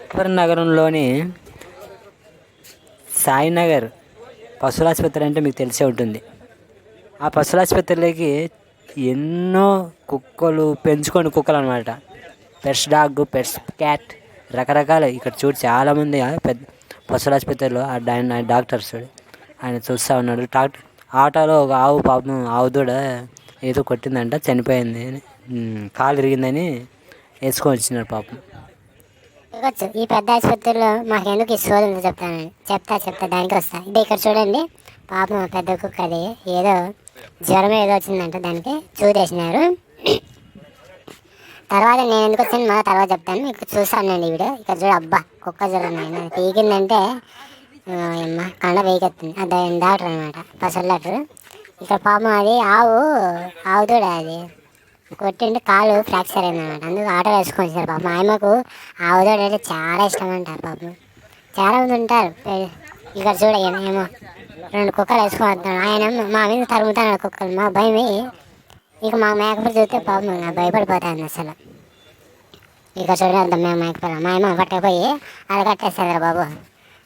అక్బర్ నగరంలోని సాయినగర్ పశువుల ఆసుపత్రి అంటే మీకు తెలిసే ఉంటుంది. ఆ పశువుల ఆసుపత్రిలోకి ఎన్నో కుక్కలు పెంచుకొని కుక్కలు అనమాట. పెట్స్ డాగ్, పెట్స్ క్యాట్, రకరకాల ఇక్కడ చూడు చాలామంది పెద్ద పశువుల ఆసుపత్రిలో డాక్టర్స్ ఆయన చూస్తూ ఉన్నాడు. ఆటోలో ఒక ఆవు పాపం ఆవు దూడ ఏదో కొట్టిందంట, చనిపోయింది. కాలు ఇరిగిందని వేసుకొని వచ్చినాడు పాపం. ఇవ్వచ్చు. ఈ పెద్ద ఆసుపత్రిలో మాకు ఎందుకు ఈ సోదరులు చెప్తా దానికి వస్తా. ఇది ఇక్కడ చూడండి, పాపం పెద్ద కుక్క అది ఏదో జ్వరం ఏదో వచ్చిందంట, దానికి చూసేసినారు. తర్వాత నేను ఎందుకు వచ్చాను మళ్ళీ తర్వాత చెప్తాను, మీకు చూస్తానండి ఈ వీడియో. ఇక్కడ చూడ అబ్బా కుక్క జ్వరం ఆయన పీకిందంటే అమ్మ కండ వేకెత్తుంది. అది డాక్టర్ అనమాట, పశువుల డాక్టర్. ఇక్కడ పాపం అది ఆవు దూడ అది కొట్టింటే కాలు ఫ్రాక్చర్ అయిందన్నమాట. అందుకు ఆటో వేసుకొని వచ్చారు పాపం. ఆయనకు ఆవుదోడు అంటే చాలా ఇష్టం అంటారు పాపం. చాలామంది ఉంటారు. ఇక్కడ చూడ ఏమో 2 కుక్కలు వేసుకొని వస్తాడు. ఆయన మా మీద తరుగుతాడు కుక్కలు. మా భయం ఇక మా మేకపిల్ల చూస్తే పాపం భయపడిపోతాను అసలు. ఇక చూడేద్దాం మేము మేకపిల్ల మా అమ్మ పట్టకపోయి అది కట్టేస్తుంది బాబు.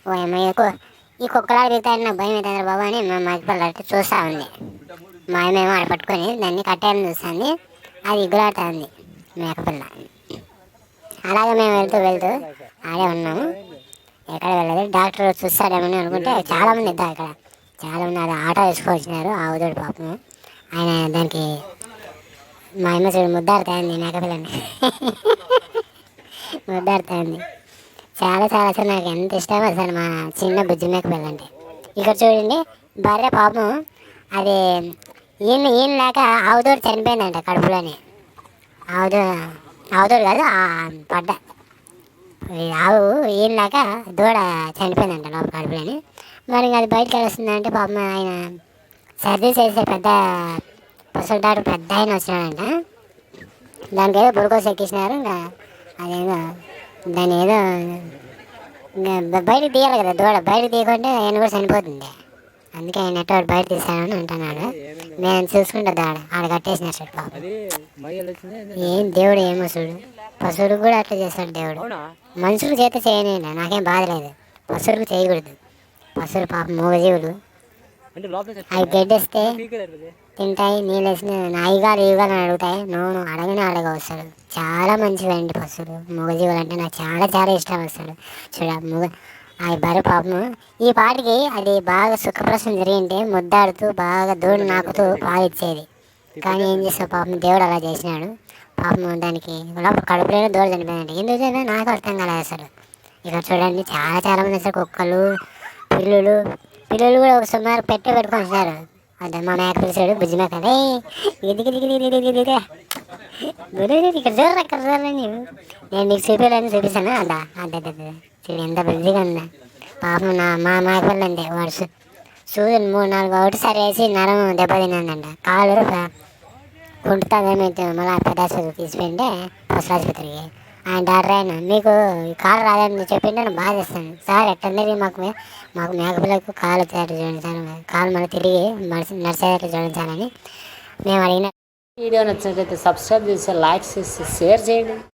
ఓ అమ్మ ఈ కుక్కలాగా దిగుతాయని నాకు భయం అవుతుంది బాబు అని మా మేకపిల్ల అంటే చూస్తూ ఉంది. మా అమ్మేమో ఆడ పట్టుకొని దాన్ని కట్టేయాలని చూస్తుంది. అది ఎగులాడుతుంది మేకపిల్ల. అలాగే మేము వెళ్తూ ఆడే ఉన్నాము, ఎక్కడ వెళ్ళదు. డాక్టర్ చూస్తాడేమని అనుకుంటే చాలామంది ఇద్దారు ఇక్కడ, చాలామంది అది ఆటో వేసుకొచ్చినారు ఆవుదోడు పాపం. ఆయన దానికి మా అమ్మ చూడు ముద్దాడుతాయింది మేకపిల్లని ముద్దాడుతాయింది. చాలా అసలు నాకు ఎంత ఇష్టమో అసలు మా చిన్న బుజ్జి మేకపిల్ల అంటే. ఇక్కడ చూడండి బర్రె పాపం అది ఈయన లేక ఆవుదోడు చనిపోయిందంట కడుపులోని. ఆవుదోడు కాదు పడ్డ ఆవు ఈయన లేక దూడ చనిపోయిందంట లోపల కడుపులోని. మరి అది బయటకు వెళ్ళొస్తుందంటే పాపం ఆయన సర్జరీ చేసే పెద్ద పశువుల డాక్టర్ పెద్ద ఆయన వచ్చినాడంట. దానికి ఏదో గ్లూకోజ్ ఎక్కించినారు. ఇంకా అదేదో దాన్ని ఏదో ఇంకా బయటకు తీయాలి కదా, దూడ బయటకు తీయకుంటే ఆయన కూడా చనిపోతుంది. అందుకే ఆయన నెట్వర్క్ బయట తీస్తానని అంటున్నాడు. నేను చూసుకుంటా దాడ ఆడ కట్టేసిన చూడు పాపం. ఏం దేవుడు ఏమో చూడు, పశువులకు కూడా అట్లా చేస్తాడు దేవుడు. మనుషులు చేత చేయనండి, నాకేం బాధ లేదు. పశువులకు చేయకూడదు. పశువులు పాపం మూగజీవులు, అవి గడ్డేస్తే తింటాయి, నీళ్ళు వేసిన నాయిగాలు ఇవిగాలు అడుగుతాయి. నోను అడగనే అడగవస్తాడు. చాలా మంచిదండి పశువులు, మూగజీవులు అంటే నాకు చాలా ఇష్టం వస్తాడు. చూడ అది బర్రె పాపము ఈ పాటికి అది బాగా సుఖప్రసవం జరిగింటే ముద్దాడుతూ బాగా దూడు నాకుతూ పాలు ఇచ్చేది. కానీ ఏం చేస్తావు పాపం, దేవుడు అలా చేసినాడు. పాపం దానికి కడుపులోనే దూడ చనిపోయిందంటే ఎందుకు చనిపోయింది నాకు అర్థం కాలేదు అసలు. ఇక్కడ చూడండి చాలా మంది అసలు కుక్కలు పిల్లులు కూడా ఒక సుమారు పెట్టుకుంటున్నారు. అదే మా మేక పిలిచాడు బుజ్జి మేక ఇక్కడ చూడండి నేను నీకు చూపిస్తాను. అదే ఎంత బుద్ధిగా ఉందా పాపం. మా మేకపిల్ల అంతే, వాడు సూర్యుని 3-4 ఒకటిసారి వేసి నరం దెబ్బతినందంట. కాలు కుంటుతుందేమైతే మళ్ళీ పెద్ద ఆసుపత్రికి తీసుకుంటే పశువుల ఆసుపత్రికి. ఆయన డాక్టర్ అయినా మీకు కాలు రాదని చెప్పింటే నేను బాధ చేస్తాను సార్. ఎట్టందరికీ మాకు మేకపిల్లకు కాలు తయారు చూడండి, కాలు మళ్ళీ తిరిగి నడిచేటట్లు చూడండి మేము అడిగిన. వీడియో నచ్చినట్లయితే సబ్స్క్రైబ్ చేసి లైక్ చేసి షేర్ చేయండి.